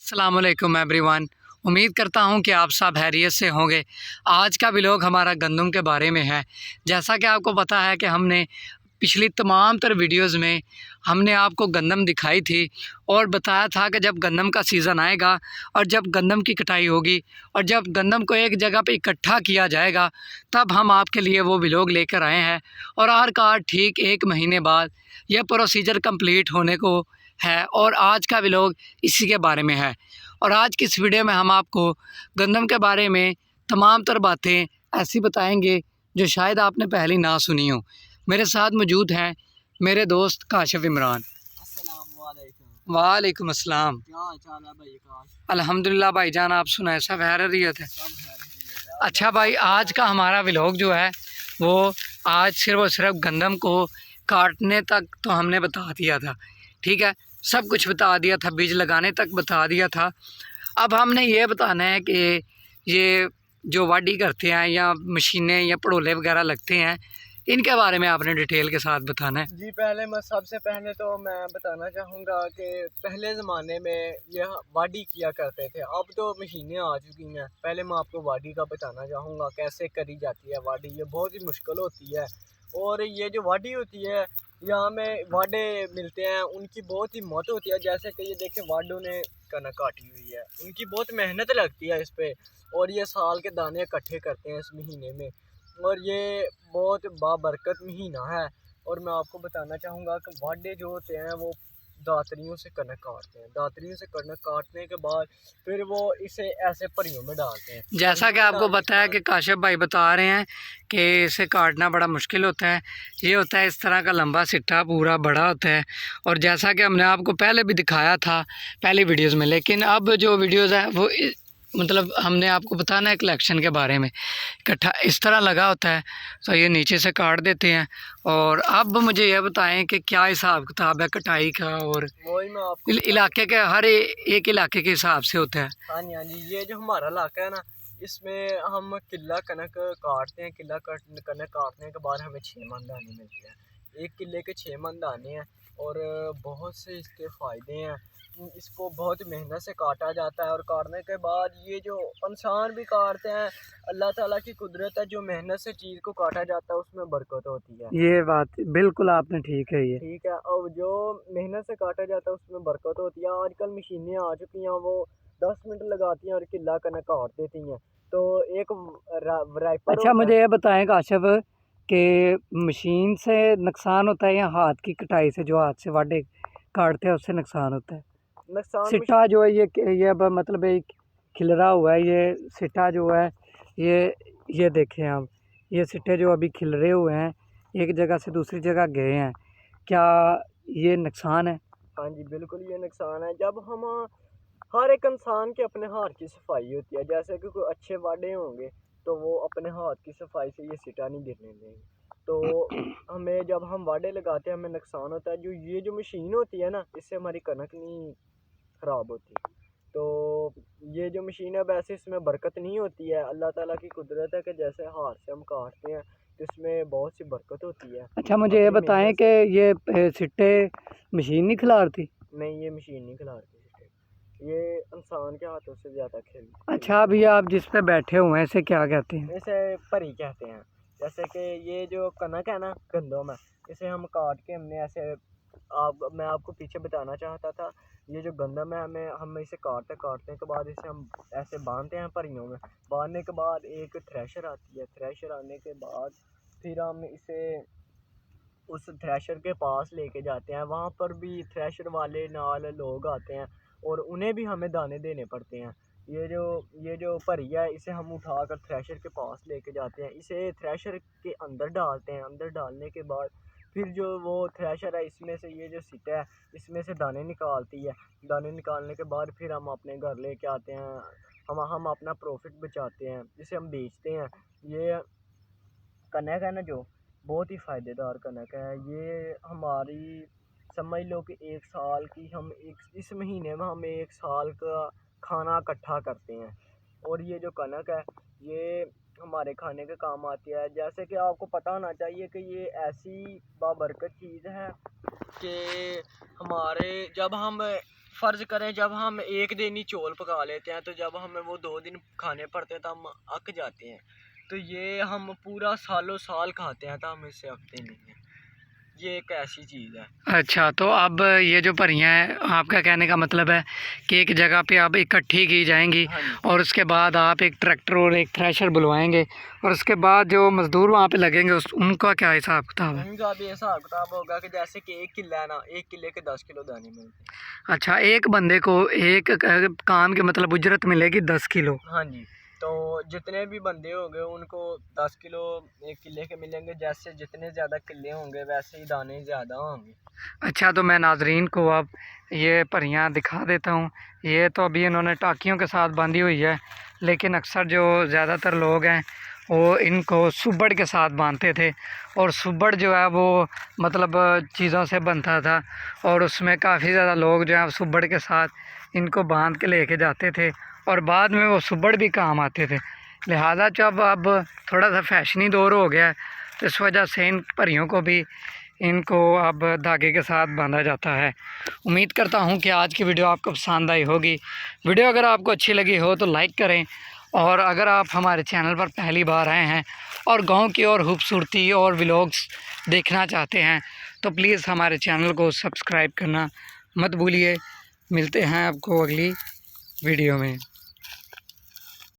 अस्सलामुअलैकुम एवरीवन। उम्मीद करता हूँ कि आप सब खैरियत से होंगे। आज का व्लॉग हमारा गंदम के बारे में है। जैसा कि आपको पता है कि हमने पिछली तमाम तर वीडियोज़ में हमने आपको गंदम दिखाई थी और बताया था कि जब गंदम का सीज़न आएगा और जब गंदम की कटाई होगी और जब गंदम को एक जगह पे इकट्ठा किया जाएगा तब हम आपके लिए वो व्लॉग लेकर आए हैं। और आखिरकार ठीक 1 महीने बाद यह प्रोसीजर कंप्लीट होने को है और आज का व्लॉग इसी के बारे में है। और आज की इस वीडियो में हम आपको गंदम के बारे में तमाम तर बातें ऐसी बताएंगे जो शायद आपने पहले ना सुनी हो। मेरे साथ मौजूद हैं मेरे दोस्त काशिफ इमरान। अस्सलामुअलैकुम। वालेकुम अस्सलाम। क्या हाल चाल है भाई काश? अल्हम्दुलिल्लाह भाईजान, आप सुनाए सब खैरियत है? सब खैरियत है। अच्छा भाई, आज का हमारा व्लॉग जो है वो आज सिर्फ और सिर्फ गंदम को काटने तक तो हमने बता दिया था, ठीक है, सब कुछ बता दिया था, बीज लगाने तक बता दिया था। अब हमने ये बताना है कि ये जो वाढी करते हैं या मशीनें या पड़ोले वगैरह लगते हैं, इनके बारे में आपने डिटेल के साथ बताना है। जी पहले मैं सबसे पहले तो मैं बताना चाहूँगा कि पहले ज़माने में यह वाढी किया करते थे। अब तो मशीनें आ चुकी हैं। पहले मैं आपको वाढी का बताना चाहूँगा कैसे करी जाती है वाढी। ये बहुत ही मुश्किल होती है और ये जो वाढी होती है यहाँ में वाडे मिलते हैं, उनकी बहुत ही मौत होती है। जैसे कि ये देखें वाडों ने कनक काटी हुई है, उनकी बहुत मेहनत लगती है इस पर और ये साल के दाने इकट्ठे करते हैं इस महीने में और ये बहुत बाबरकत महीना है। और मैं आपको बताना चाहूँगा कि वाडे जो होते हैं वो दातरियों से कनक काटते हैं। दातरियों से कनक काटने के बाद फिर वो इसे ऐसे परियों में डालते हैं। जैसा कि आपको बताया कि काशिफ भाई बता रहे हैं कि इसे काटना बड़ा मुश्किल होता है। ये होता है इस तरह का लंबा सिट्टा, पूरा बड़ा होता है। और जैसा कि हमने आपको पहले भी दिखाया था पहली वीडियोज़ में, लेकिन अब जो वीडियोज़ हैं वो मतलब हमने आपको बताना है कलेक्शन के बारे में। इकट्ठा इस तरह लगा होता है तो ये नीचे से काट देते हैं। और अब मुझे ये बताएं कि क्या हिसाब किताब है कटाई का, और वही मैं आपको इलाके के हर एक इलाके के हिसाब से होता है। हाँ जी हाँ जी, ये जो हमारा इलाका है ना, इसमें हम किला कनक काटते हैं। कनक काटने के बाद हमें 6 मन दाने मिलते हैं। 1 किले के 6 मन दाने हैं और बहुत से इसके फ़ायदे हैं। इसको बहुत मेहनत से काटा जाता है और काटने के बाद ये जो इंसान भी काटते हैं, अल्लाह ताला की कुदरत है। जो मेहनत से चीज़ को काटा जाता है उसमें बरकत होती है। ये बात बिल्कुल आपने ठीक है। ये ठीक है, और जो मेहनत से काटा जाता है उसमें बरकत होती है। आजकल मशीनें आ चुकी हैं, वो 10 मिनट लगाती हैं और किला कनक काट देती हैं। तो एक राइपर अच्छा, होता मुझे है। ये बताएं काशिफ कि मशीन से नुकसान होता है या हाथ की कटाई से, जो हाथ से वाडे काटते हैं उससे नुकसान होता है? नुकसान सिट्टा जो है ये अब मतलब एक खिलरा हुआ है, ये सिट्टा जो है ये देखें आप, ये सिट्टे जो अभी खिलरे हुए हैं एक जगह से दूसरी जगह गए हैं, क्या ये नुकसान है? हाँ जी बिल्कुल ये नुकसान है। जब हम हर एक इंसान के अपने हाथ की सफाई होती है। जैसे कि कोई अच्छे वाडे होंगे तो वो अपने हाथ की सफाई से ये सिटा नहीं गिरने देंगे। तो हमें जब हम वाडे लगाते हैं हमें नुकसान होता है। जो ये जो मशीन होती है ना, इससे हमारी कनक नहीं ख़राब होती। तो ये जो मशीन है वैसे इसमें बरकत नहीं होती है। अल्लाह ताला की कुदरत है कि जैसे हाथ से हम काटते हैं तो इसमें बहुत सी बरकत होती है। अच्छा, मुझे ये अपनी बताएं मेहनत कि से ये सिट्टे मशीन नहीं खिलारती? नहीं, ये मशीन नहीं खिलाती सिर्फ। ये इंसान के हाथों से ज़्यादा अच्छा, अभी आप जिस पे बैठे हुए हैं इसे क्या कहते हैं? इसे परी कहते हैं। जैसे कि ये जो कनक है ना गंदम है, इसे हम काट के हमने ऐसे मैं आपको पीछे बताना चाहता था। ये जो गंदम है हम इसे काटने के बाद इसे हम ऐसे बांधते हैं परियों में। बांधने के बाद एक थ्रेशर आती है। थ्रेशर आने के बाद फिर हम इसे उस थ्रेशर के पास लेके जाते हैं। वहाँ पर भी थ्रेशर वाले नाल लोग आते हैं और उन्हें भी हमें दाने देने पड़ते हैं। ये जो भरी है इसे हम उठाकर थ्रेशर के पास लेके जाते हैं। इसे थ्रेशर के अंदर डालते हैं। अंदर डालने के बाद फिर जो वो थ्रेशर है इसमें से ये जो सिटा है इसमें से दाने निकालती है। दाने निकालने के बाद फिर हम अपने घर लेके आते हैं। हम अपना प्रॉफिट बचाते हैं, जिसे हम बेचते हैं। ये कनक है ना जो बहुत ही फ़ायदेदार कनक है। ये हमारी समझ लो कि 1 साल की हम एक इस महीने में हम 1 साल का खाना इकट्ठा करते हैं। और ये जो कनक है ये हमारे खाने के काम आती है। जैसे कि आपको पता होना चाहिए कि ये ऐसी बाबरकत चीज़ है कि हमारे जब हम फ़र्ज़ करें जब हम एक दिन ही चौल पका लेते हैं, तो जब हमें वो 2 दिन खाने पड़ते हैं तो हम अक जाते हैं। तो ये हम पूरा सालों साल खाते हैं तो हम इससे अकते नहीं हैं। ये एक ऐसी चीज़ है। अच्छा, तो अब ये जो परियां हैं, आपका कहने का मतलब है कि एक जगह पे अब इकट्ठी की जाएंगी हाँ जी। और उसके बाद आप एक ट्रैक्टर और एक थ्रेशर बुलवाएंगे और उसके बाद जो मज़दूर वहाँ पे लगेंगे उनका क्या हिसाब किताब है? उनका भी हिसाब किताब होगा कि जैसे कि 1 किला है ना, 1 किले के 10 किलो दाने मिलते हैं। अच्छा, एक बंदे को एक काम के मतलब उजरत मिलेगी 10 किलो। हाँ जी। तो जितने भी बंदे होंगे उनको 10 किलो 1 किले के मिलेंगे। जैसे जितने ज़्यादा किले होंगे वैसे ही दाने ज़्यादा होंगे। अच्छा, तो मैं नाजरीन को अब ये परियां दिखा देता हूँ। ये तो अभी इन्होंने टाँकियों के साथ बांधी हुई है, लेकिन अक्सर जो ज़्यादातर लोग हैं वो इनको सुब्बड़ के साथ बांधते थे और सुब्बड़ जो है वो मतलब चीज़ों से बनता था और उसमें काफ़ी ज़्यादा लोग जो है सुब्बड़ के साथ इनको बांध के लेके जाते थे और बाद में वो सुब्बड़ भी काम आते थे। लिहाजा जब अब थोड़ा सा फैशनी दौर हो गया है तो इस वजह से इन परियों को भी इनको अब धागे के साथ बांधा जाता है। उम्मीद करता हूँ कि आज की वीडियो आपको पसंद आई होगी। वीडियो अगर आपको अच्छी लगी हो तो लाइक करें और अगर आप हमारे चैनल पर पहली बार आए हैं और गांव की और खूबसूरती और व्लॉग्स देखना चाहते हैं तो प्लीज़ हमारे चैनल को सब्सक्राइब करना मत भूलिए। मिलते हैं आपको अगली वीडियो में।